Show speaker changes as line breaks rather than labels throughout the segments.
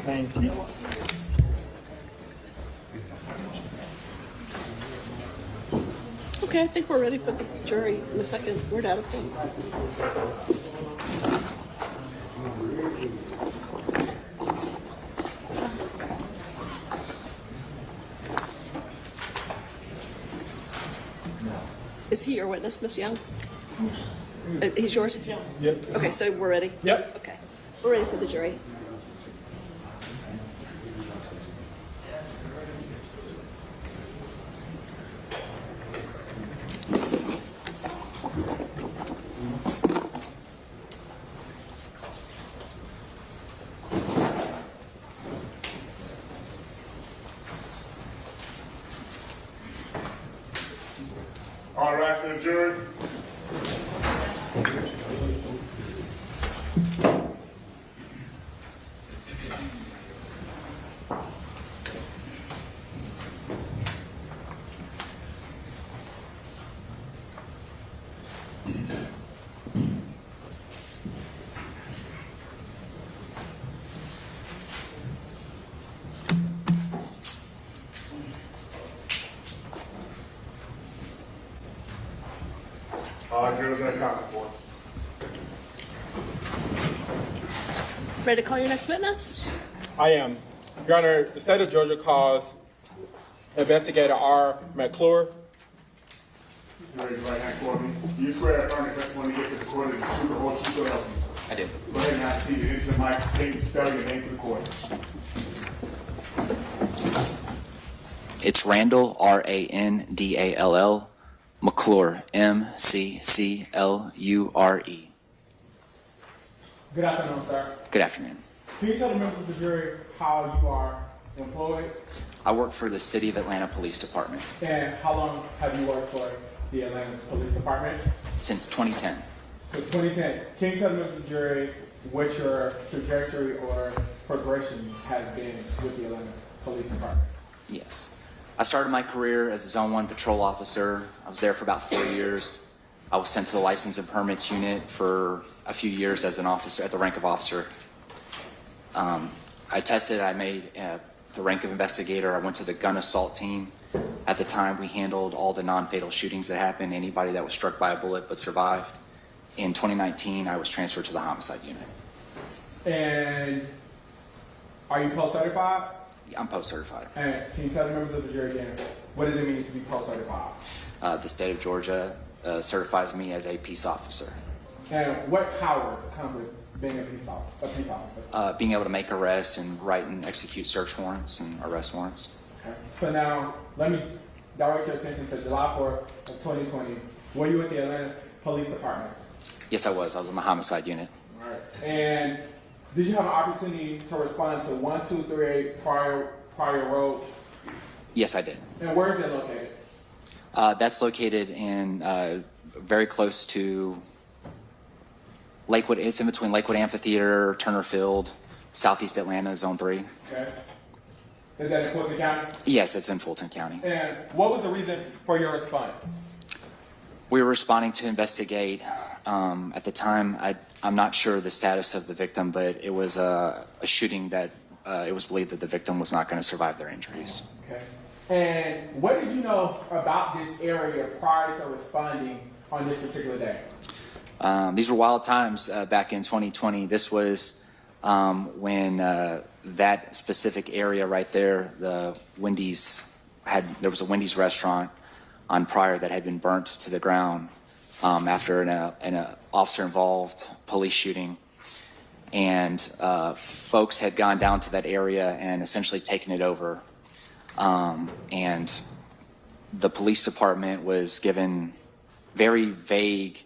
Thank you.
Okay, I think we're ready for the jury in a second. We're out of time. Is he your witness, Miss Young? He's yours?
Yep.
Okay, so we're ready?
Yep.
Okay, we're ready for the jury.
All rise for the jury. All jurors are accounted for.
Ready to call your next witness?
I am. Your Honor, the state of Georgia calls Investigator R. McClure.
Raise your right hand for me. Do you swear to affirm the testimony you give to the court is the truth, the whole truth, so help you?
I do.
Go ahead and have a seat. It is the mic. State and spell your name for the court.
It's Randall, R-A-N-D-A-L-L, McClure, M-C-C-L-U-R-E.
Good afternoon, sir.
Good afternoon.
Can you tell the members of the jury how you are employed
I work for the City of Atlanta Police Department
and how long have you worked for the Atlanta Police Department?
since 2010.
Since 2010. Can you tell the members of the jury what your trajectory or progression has been with the Atlanta Police Department?
Yes. I started my career as a Zone 1 patrol officer. I was there for about 4 years. I was sent to the License and Permits Unit for a few years as an officer, at the rank of officer. I tested, I made the rank of investigator. I went to the gun assault team. At the time, we handled all the non-fatal shootings that happened, anybody that was struck by a bullet but survived. In 2019, I was transferred to the homicide unit.
And are you post-certified?
I'm post-certified.
And can you tell the members of the jury again, what does it mean to be post-certified?
The state of Georgia certifies me as a peace officer.
And what powers come with being a peace officer?
Being able to make arrests and write and execute search warrants and arrest warrants.
Okay. So now, let me direct your attention to July 4th of 2020. Were you at the Atlanta Police Department?
Yes, I was. I was in the homicide unit.
All right. And did you have an opportunity to respond to 1238 Prior Road?
Yes, I did.
And where is it located?
That's located in very close to Lakewood. It's in between Lakewood Amphitheater, Turner Field, Southeast Atlanta, Zone 3.
Okay. Is that in Fulton County?
Yes, it's in Fulton County.
And what was the reason for your response?
We were responding to investigate. At the time, I'm not sure the status of the victim, but it was a shooting that it was believed that the victim was not going to survive their injuries.
Okay. And what did you know about this area prior to responding on this particular day?
These were wild times back in 2020. This was when that specific area right there, there was a Wendy's restaurant on Pryor that had been burnt to the ground after an officer-involved police shooting. And folks had gone down to that area and essentially taken it over. And the police department was given very vague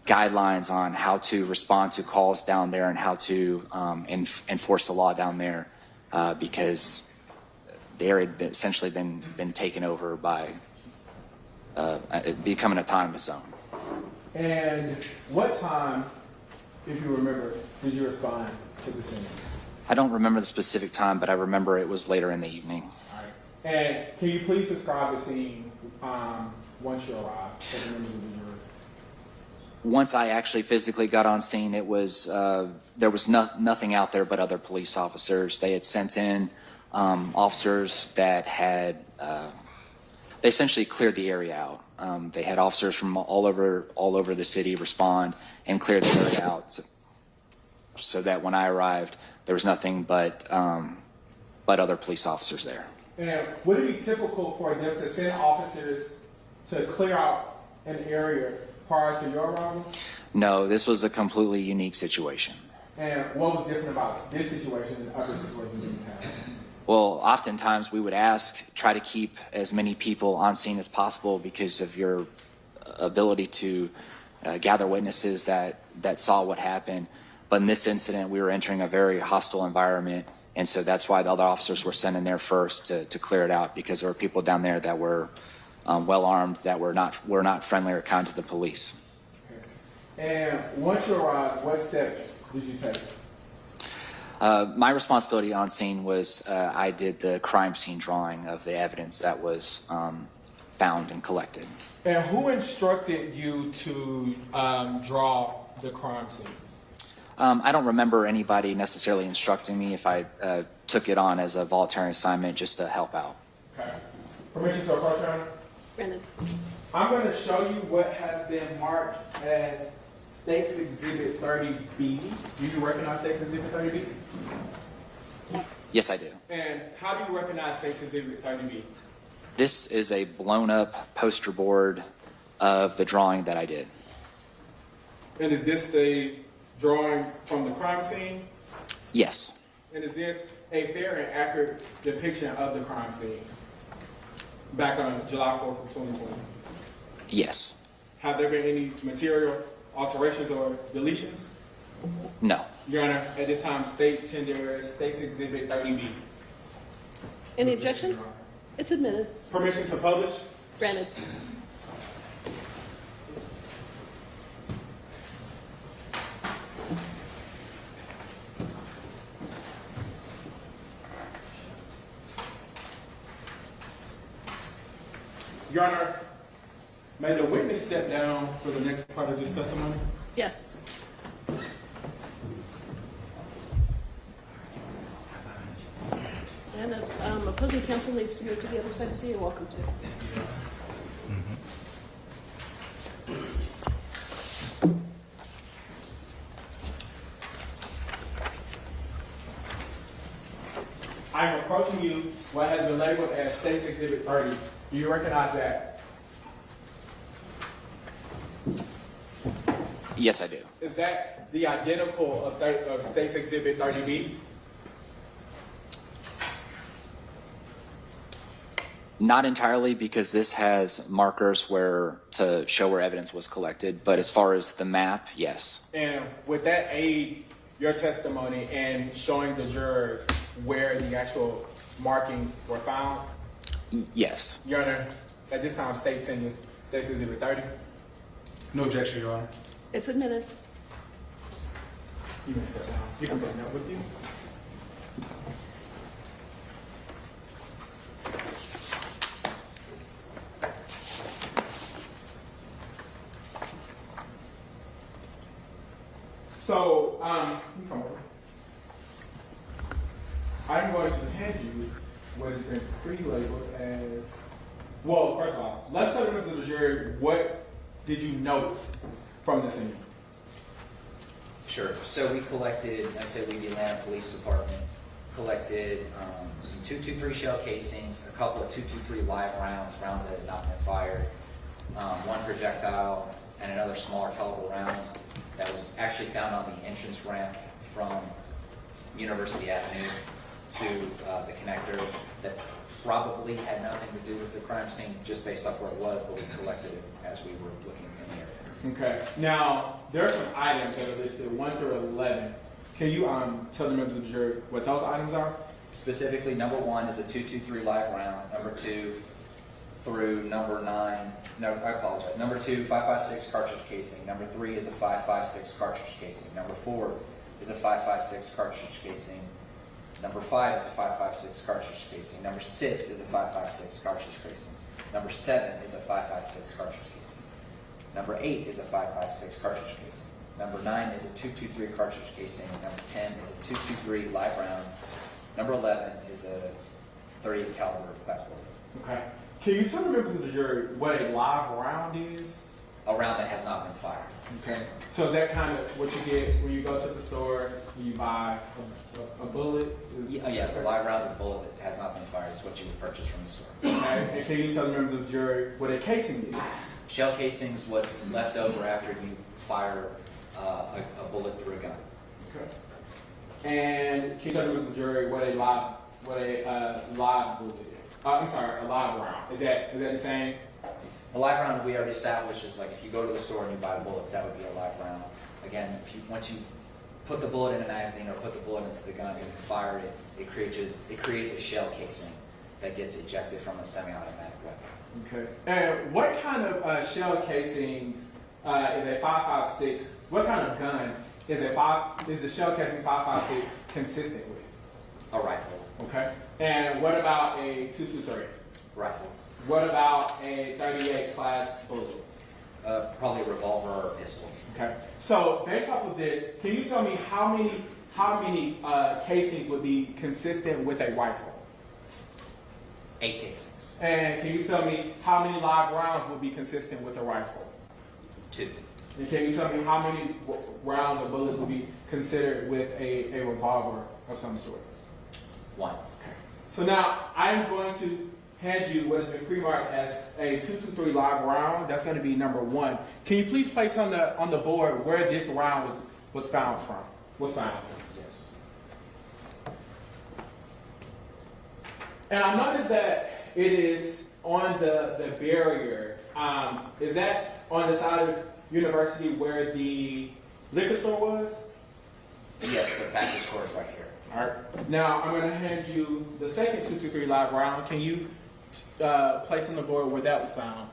guidelines on how to respond to calls down there and how to enforce the law down there because the area had essentially been taken over by becoming an autonomous zone.
And what time, if you remember, did you respond to the scene?
I don't remember the specific time, but I remember it was later in the evening.
All right. And can you please describe the scene once you arrived?
Once I actually physically got on scene, it was there was nothing out there but other police officers. They had sent in officers that had they essentially cleared the area out. They had officers from all over the city respond and clear the area out, so that when I arrived, there was nothing but other police officers there.
And would it be typical for them to send officers to clear out an area prior to your arrival?
No, this was a completely unique situation.
And what was different about this situation than other situations that you had?
Well, oftentimes we would try to keep as many people on scene as possible because of your ability to gather witnesses that saw what happened. But in this incident, we were entering a very hostile environment, and so that's why the other officers were sent in there first to clear it out, because there were people down there that were well armed, that were not friendly or kind to the police.
Okay. And once you arrived, what steps did you take?
My responsibility on scene was I did the crime scene drawing of the evidence that was found and collected.
And who instructed you to draw the crime scene?
I don't remember anybody necessarily instructing me. If I took it on as a voluntary assignment just to help out.
Okay. Permission to approach, Your Honor?
Brandon.
I'm going to show you what has been marked as State's Exhibit 30B. Do you recognize State's Exhibit 30B?
Yes, I do.
And how do you recognize State's Exhibit 30B?
This is a blown up poster board of the drawing that I did.
And is this the drawing from the crime scene?
Yes.
And is this a fair and accurate depiction of the crime scene back on July 4th of 2020?
Yes.
Have there been any material alterations or deletions?
No.
Your Honor, at this time, State tenders State's Exhibit 30B.
Any objection? It's admitted.
Permission to publish?
Granted.
Your Honor, may the witness step down for the next part of this testimony?
Yes. And if opposing counsel needs to move to the other side of the seat, you're welcome to.
I'm approaching you what has been labeled as State's Exhibit 30. Do you recognize that?
Yes, I do.
Is that the identical of State's Exhibit 30B?
Not entirely, because this has markers to show where evidence was collected, but as far as the map, yes.
And would that aid your testimony in showing the jurors where the actual markings were found?
Yes.
Your Honor, at this time, State tenders State's Exhibit 30.
No objection, Your Honor.
It's admitted.
You can step down. You can bring that with you. So, you come over. I'm going to hand you what has been pre-labeled as, well, first of all, let's tell them to the jury, what did you note from the scene?
Sure. So we collected, I said we, the Atlanta Police Department, collected some .223 shell casings, a couple of .223 live rounds that had not been fired, one projectile, and another smaller caliber round that was actually found on the entrance ramp from University Avenue to the connector that probably had nothing to do with the crime scene, just based off where it was, but we collected it as we were looking in the area.
Okay. Now, there are some items that are listed 1 through 11. Can you tell the members of the jury what those items are?
Specifically, number 1 is a .223 live round. Number 2 through number 9, no, I apologize. Number 2, 5.56 cartridge casing. Number 3 is a 5.56 cartridge casing. Number 4 is a 5.56 cartridge casing. Number 5 is a 5.56 cartridge casing. Number 6 is a 5.56 cartridge casing. Number 7 is a 5.56 cartridge casing. Number 8 is a 5.56 cartridge casing. Number 9 is a 2.23 cartridge casing. Number 10 is a 2.23 live round. Number 11 is a 38 caliber class bullet.
Okay. Can you tell the members of the jury what a live round is?
A round that has not been fired.
Okay. So is that kind of what you get when you go to the store and you buy a bullet?
Yes, a live round is a bullet that has not been fired. It's what you would purchase from the store.
Okay. And can you tell the members of the jury what a casing is?
Shell casings, what's left over after you fire a bullet through a gun.
Okay. And can you tell the members of the jury what a live bullet is? I'm sorry, a live round. Is that the same?
A live round we already established is like if you go to the store and you buy bullets, that would be a live round. Again, once you put the bullet in a magazine or put the bullet into the gun and you fire it, it creates a shell casing that gets ejected from a semi-automatic weapon.
Okay. And what kind of shell casings is a 5.56? What kind of gun is the shell casing 5.56 consistent with?
A rifle.
Okay. And what about a 2.23?
Rifle.
What about a 38 class bullet?
Probably a revolver or a pistol.
Okay. So based off of this, can you tell me how many casings would be consistent with a rifle?
8 casings.
And can you tell me how many live rounds would be consistent with a rifle?
2.
And can you tell me how many rounds or bullets would be considered with a revolver of some sort?
1.
Okay. So now I'm going to hand you what has been pre-marked as a 2.23 live round. That's going to be number 1. Can you please place on the board where this round was found from? Was found.
Yes.
And I noticed that it is on the barrier. Is that on the side of University where the liquor store was?
Yes, the package store is right here.
All right. Now I'm going to hand you the second 2.23 live round. Can you place on the board where that was found?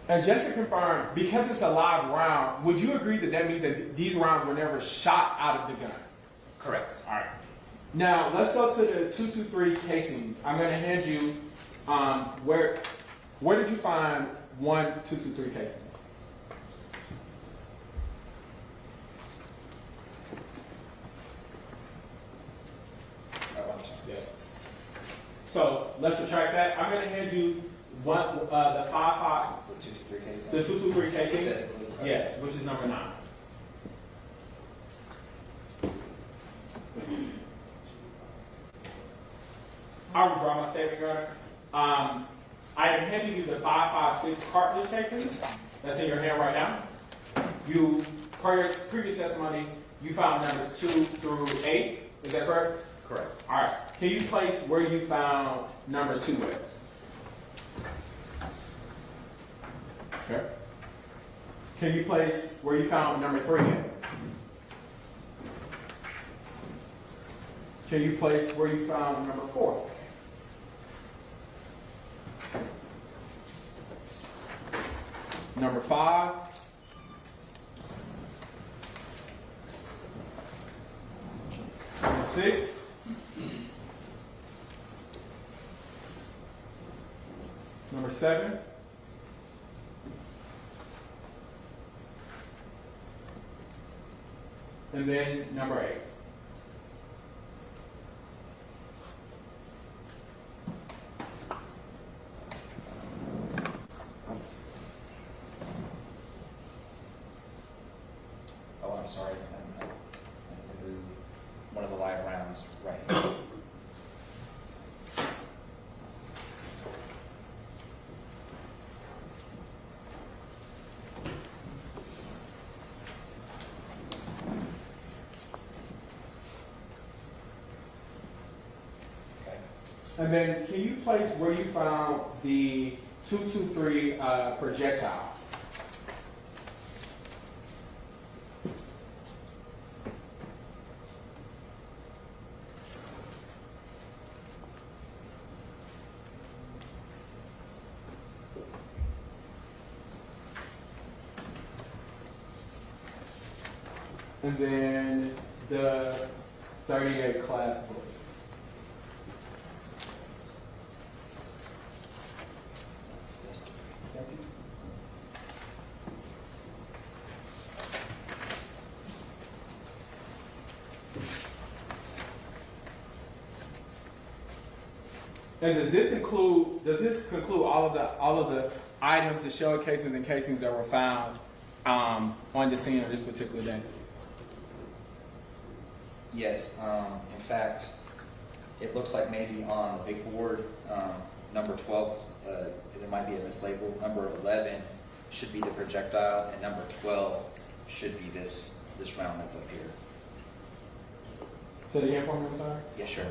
And just to confirm, because it's a live round, would you agree that means that these rounds were never shot out of the gun?
Correct.
All right. Now, let's go to the 2.23 casings. I'm going to hand you, where did you find one 2.23 casing?
Oh, I'm sorry.
Yeah. So, let's retract that. I'm going to hand you one, the 5.5,
The 2-3 casing.
the 2.23 casing.
Specifically.
Yes, which is number 9. I withdraw my statement, Your Honor. I am handing you the 5.56 cartridge casing that's in your hand right now. You, per your previous testimony, you found numbers 2 through 8. Is that correct?
Correct.
All right. Can you place where you found number 2 at? Okay. Can you place where you found number 3 at? Can you place where you found number 4? Number 5. Number 6. Number 7. And then number 8.
Oh, I'm sorry. I removed one of the live rounds right here. Okay.
And then can you place where you found the 223 projectile? And then the 38 class bullet. Thank you. And does this conclude all of the items, the shell casings and casings that were found on the scene on this particular day?
Yes, in fact, it looks like maybe on the big board, number 12, there might be a mislabel. Number 11 should be the projectile, and number 12 should be this round that's up here.
Say it again for me, I'm sorry.
Yeah, sure.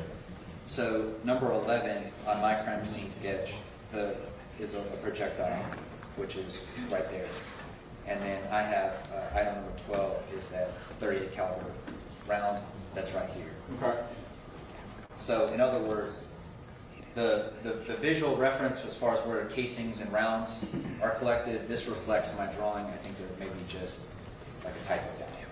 So number 11 on my crime scene sketch is a projectile, which is right there. And then I have item number 12 is that 38 caliber round that's right here.
Okay.
So in other words, the visual reference as far as where casings and rounds are collected, this reflects my drawing. I think there may be just like a typo down here.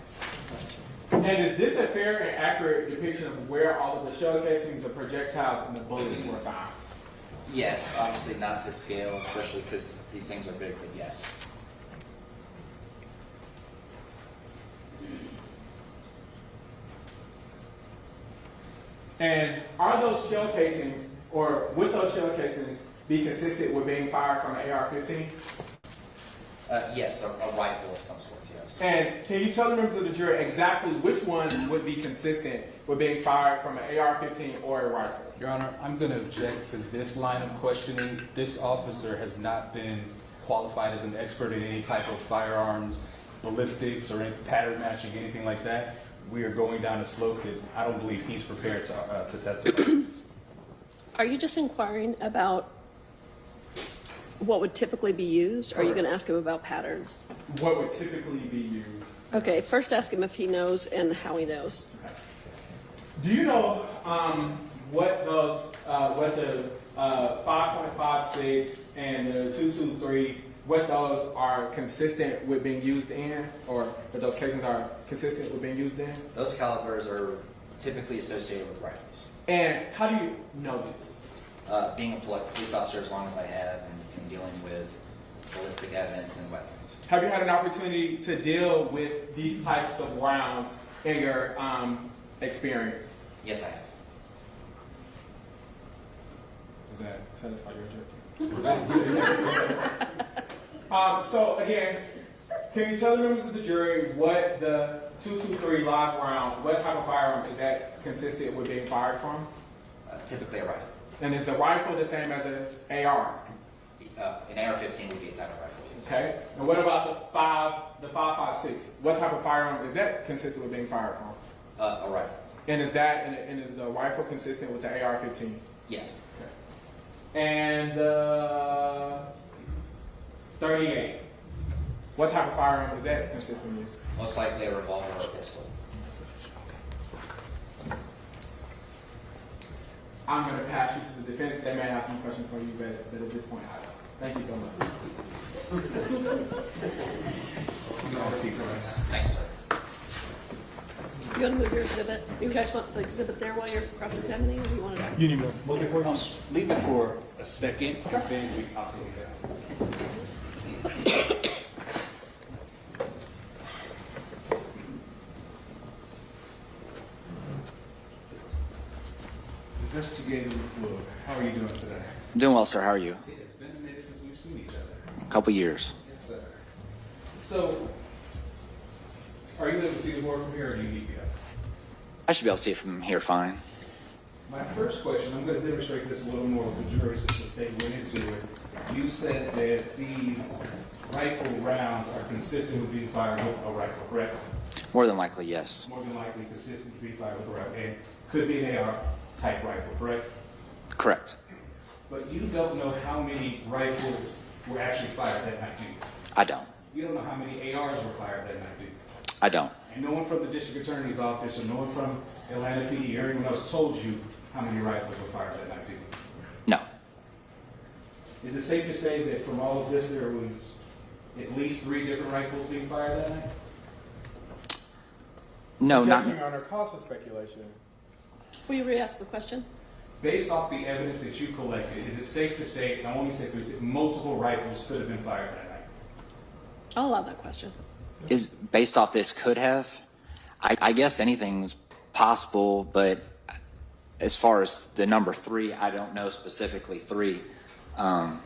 And is this a fair and accurate depiction of where all of the shell casings, the projectiles, and the bullets were found?
Yes, obviously not to scale, especially because these things are big, but yes.
And are those shell casings, or would those shell casings be consistent with being fired from an AR-15?
Yes, a rifle of some sort, yes.
And can you tell the members of the jury exactly which ones would be consistent with being fired from an AR-15 or a rifle?
Your Honor, I'm going to object to this line of questioning. This officer has not been qualified as an expert in any type of firearms, ballistics, or any pattern matching, anything like that. We are going down a slope that I don't believe he's prepared to testify.
Are you just inquiring about what would typically be used, or are you going to ask him about patterns?
What would typically be used?
Okay, first ask him if he knows and how he knows.
Do you know what the 5.56 and the 223, what those are consistent with being used in, or what those casings are consistent with being used in?
Those calibers are typically associated with rifles.
And how do you know this?
Being a police officer as long as I have and dealing with ballistic evidence and weapons.
Have you had an opportunity to deal with these types of rounds in your experience?
Yes, I have.
Does that satisfy your objection? So again, can you tell the members of the jury what the 223 live round, what type of firearm is that consistent with being fired from?
Typically a rifle.
And is a rifle the same as an AR?
An AR-15 would be a type of rifle. Yes.
Okay. And what about the 5.56? What type of firearm is that consistent with being fired from?
A rifle.
And is the rifle consistent with the AR-15?
Yes.
Okay. And the 38. What type of firearm is that consistent with?
Most likely a revolver or a pistol.
I'm going to pass you to the defense. They may have some questions for you, but at this point, I don't. Thank you so much.
Thanks, sir.
You want to move your exhibit? You guys want the exhibit there while you're cross-examining, or do you want to?
You need to move it for you?
Leave it for a second, and then I'll take it down. Investigator McClure, how are you doing today?
I'm doing well, sir. How are you?
It's been a minute since we've seen each other.
A couple years.
Yes, sir. So, are you able to see the board from here, or do you need me to?
I should be able to see it from here fine.
My first question, I'm going to demonstrate this a little more with the jury since the state went into it. You said that these rifle rounds are consistent with being fired with a rifle, correct?
More than likely, yes.
More than likely consistent with being fired with a rifle, and could be an AR type rifle, correct?
Correct.
But you don't know how many rifles were actually fired that night, do you?
I don't.
You don't know how many ARs were fired that night, do you?
I don't.
And no one from the district attorney's office or no one from Atlanta PD or anyone else told you how many rifles were fired that night, did you?
No.
Is it safe to say that from all of this, there was at least 3 different rifles being fired that night?
No, not,
Objection, Your Honor, cause for speculation.
Will you re-ask the question?
Based off the evidence that you collected, is it safe to say, I only say that multiple rifles could have been fired that night?
I'll allow that question.
is based off this could have. I guess anything's possible, but as far as the number 3, I don't know specifically 3.
And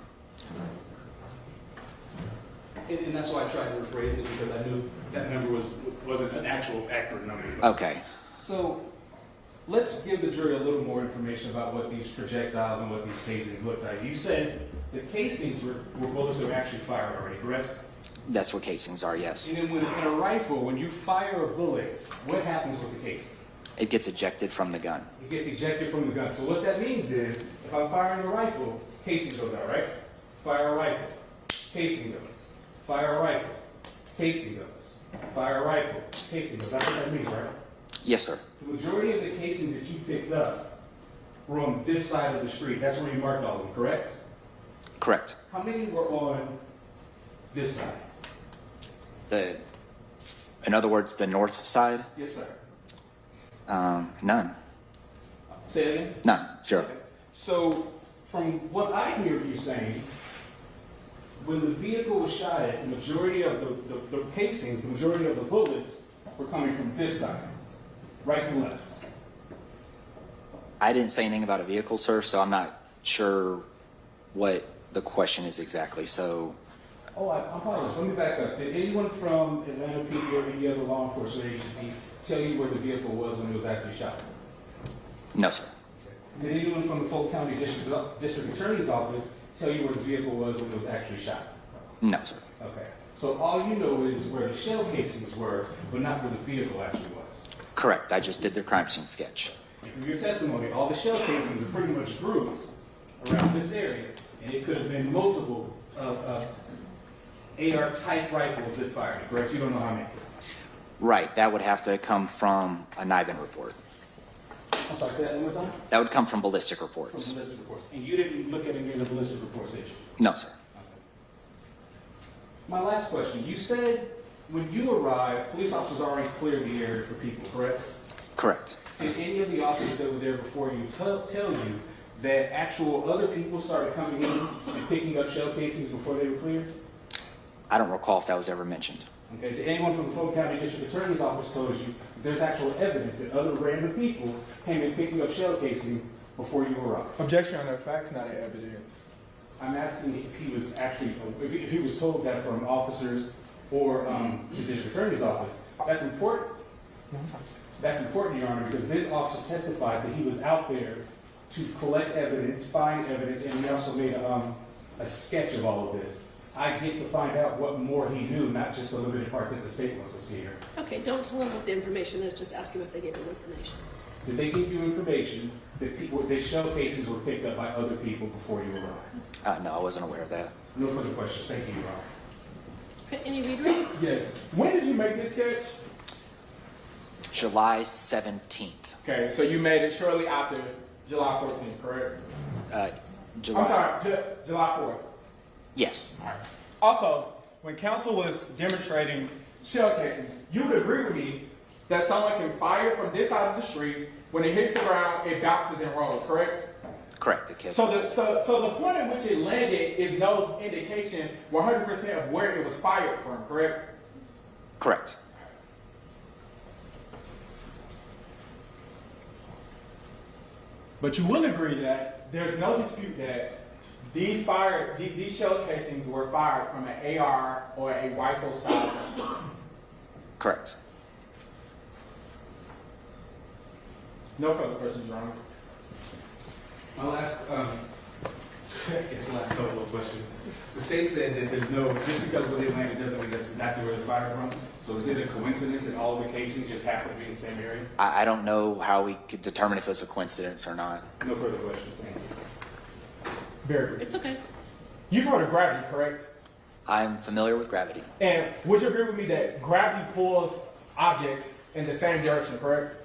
that's why I tried to rephrase it, because I knew that number wasn't an actual accurate number.
Okay.
So let's give the jury a little more information about what these projectiles and what these casings look like. You said the casings were bullets that were actually fired already, correct?
That's what casings are, yes.
And then in a rifle, when you fire a bullet, what happens with the casing?
It gets ejected from the gun.
It gets ejected from the gun. So what that means is, if I'm firing a rifle, casing goes out, right? Fire a rifle, casing goes. Fire a rifle, casing goes. Fire a rifle, casing goes. That's what that means, right?
Yes, sir.
The majority of the casings that you picked up were on this side of the street. That's where you marked all of them, correct?
Correct.
How many were on this side?
In other words, the north side,
Yes, sir.
none.
Say it again.
None. 0.
So, from what I hear you saying, when the vehicle was shot at, the majority of the casings, the majority of the bullets were coming from this side, right to left.
I didn't say anything about a vehicle, sir, so I'm not sure what the question is exactly. So,
Oh, I apologize. Let me back up. Did anyone from Atlanta PD or any other law enforcement agency tell you where the vehicle was when it was actually shot?
no, sir.
Did anyone from the Fulton County District Attorney's Office tell you where the vehicle was when it was actually shot?
No, sir.
Okay. So all you know is where the shell casings were, but not where the vehicle actually was.
Correct. I just did the crime scene sketch.
And from your testimony, all the shell casings are pretty much bruised around this area, and it could have been multiple AR-type rifles that fired it, correct? You don't know how many.
Right. That would have to come from a NIBIN report.
I'm sorry, say that one more time?
That would come from ballistic
From
reports.
ballistic reports. And you didn't look at any of the ballistic reports, did you?
No, sir.
My last question. You said when you arrived, police officers already cleared the area for people, correct?
Correct.
Did any of the officers that were there before you tell you that actual other people started coming in and picking up shell casings before they were cleared?
I don't recall if that was ever mentioned.
Okay. Did anyone from the Fulton County District Attorney's Office told you there's actual evidence that other random people came in picking up shell casings before you arrived?
Objection, Your Honor, facts, not evidence.
I'm asking if he was actually, if he was told that from officers or the district attorney's office. That's important. That's important, Your Honor, because this officer testified that he was out there to collect evidence, find evidence, and he also made a sketch of all of this. I get to find out what more he knew, not just the limited part that the state wants to see here.
Okay, don't tell them what the information is, just ask them if they gave them information.
Did they give you information that that shell casings were picked up by other people before you arrived?
No, I wasn't aware of that.
No further questions. Thank you, Your Honor.
Okay, any redirect?
Yes. When did you make this sketch?
July 17th.
Okay, so you made it shortly after July 14th, correct?
July.
I'm sorry, July 4th.
Yes.
Also, when counsel was demonstrating shell casings, you would agree with me that someone can fire from this side of the street. When it hits the ground, it bounces and rolls, correct?
Correct. The kid.
So the point at which it landed is no indication 100% of where it was fired from, correct?
Correct.
But you will agree that there's no dispute that these shell casings were fired from an AR or a rifle style gun.
Correct.
No further questions, Your Honor.
My last, it's the last couple of questions. The state said that there's no, just because where they landed doesn't mean that's exactly where they fired from. So is it a coincidence that all of the casings just happen to be in the same area?
I don't know how we could determine if it was a coincidence or not.
No further questions. Thank you.
Very good.
It's okay.
You've heard of gravity, correct?
I'm familiar with gravity.
And would you agree with me that gravity pulls objects in the same direction, correct?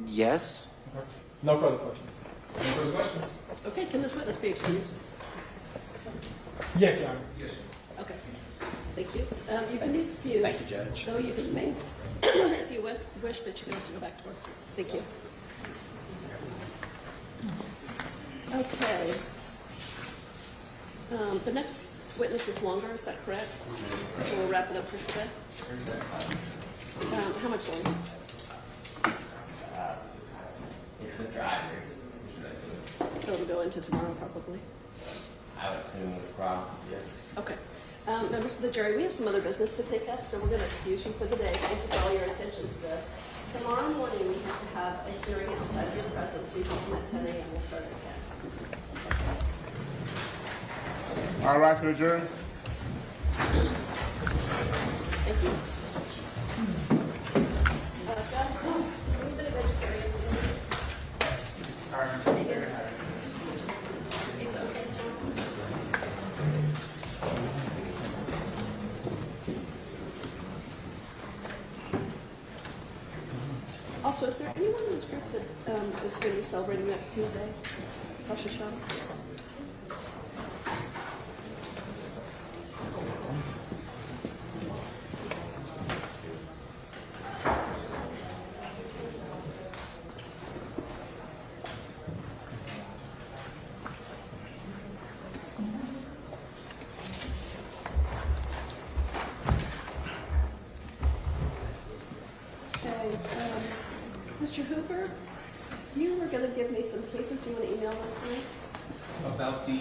Yes.
No further questions.
No further questions?
Okay, can this witness be excused?
Yes, Your Honor.
Yes.
Okay, thank you. Thank you. You can be excused.
Thank you, Judge.
So you can remain if you wish, but you can also go back to work. Thank you. Okay. The next witness is longer, is that correct? So we'll wrap it up for today. How much longer?
It's Mr. Ivory.
So it'll go into tomorrow, probably.
I would assume with cross, yes.
Okay. Members of the jury, we have some other business to take up, so we're going to excuse you for the day. Thank you for all your attention to this. Tomorrow morning, we have to have a hearing outside of your presence, so you can come at 10 a.m. We'll start at 10.
All rise for the jury.
Thank you. Guys, anybody got experience in it? It's okay. Also, is there anyone in this group that is going to be celebrating next Tuesday? Rosh Hashanah? Mr. Hoover, you were going to give me some cases. Do you want to email those to me?
About the,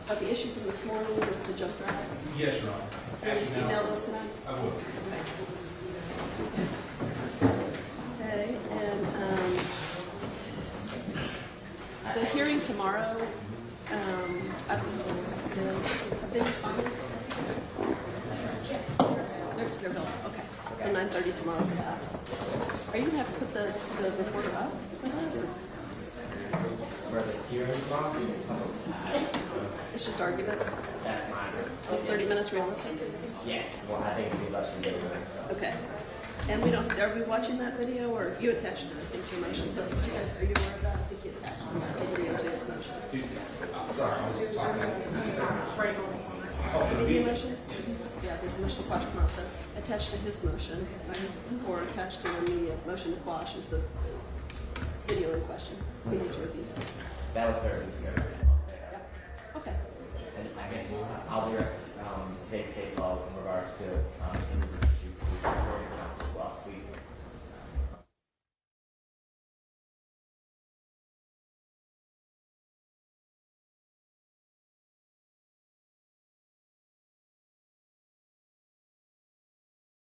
About the issue from this morning with the jump drive?
yes, Your Honor.
Can you just email those tonight?
I will.
Okay, and the hearing tomorrow, I don't know, have they responded? They're building, okay. So 9:30 tomorrow for that. Are you going to have to put the reporter up for that? Or?
Where the hearing from?
It's just argument?
That's mine.
Just 30 minutes realistic?
Yes. Well, I think it'd be less than 30 minutes.
Okay. And we don't, are we watching that video, or you attached it, I think, to your motion, but did you guys, are you aware of that? I think you attached the video to his motion.
I'm sorry, I was talking.
Video motion? Yeah, there's a motion to quash tomorrow, so attached to his motion, or attached to the immediate motion to quash is the video in question. We need to review that.
That was certainly scary.
Yeah. Okay.
And I guess I'll direct state case law in regards to